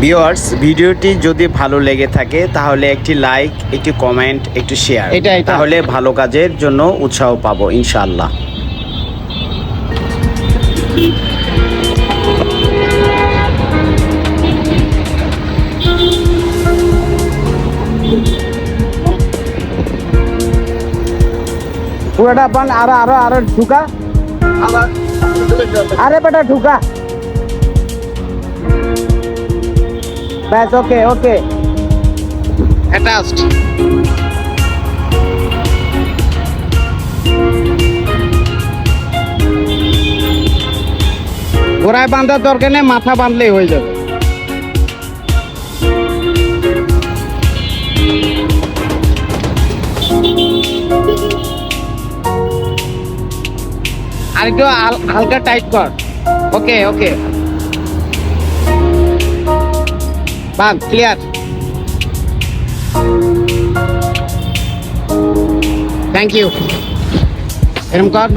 Viewers, ভিডিওটি যদি ভালো লেগে থাকে তাহলে একটি লাইক, একটি কমেন্ট, একটু শেয়ার, তাহলে ভালো কাজের জন্য উৎসাহ পাবো ইনশাআল্লাহ। পুরোটা বান, আরো ঢুকা, আরে বেটা ঢুকা, ব্যাস, ওকে ওকে, অ্যাটাচড। গোড়ায় বাঁধার দরকার নেই, মাথা বাঁধলেই হয়ে যাবে। আর একটু হালকা টাইট কর। ওকে ওকে, বাদ, ক্লিয়ার। Thank you. এরকম কর।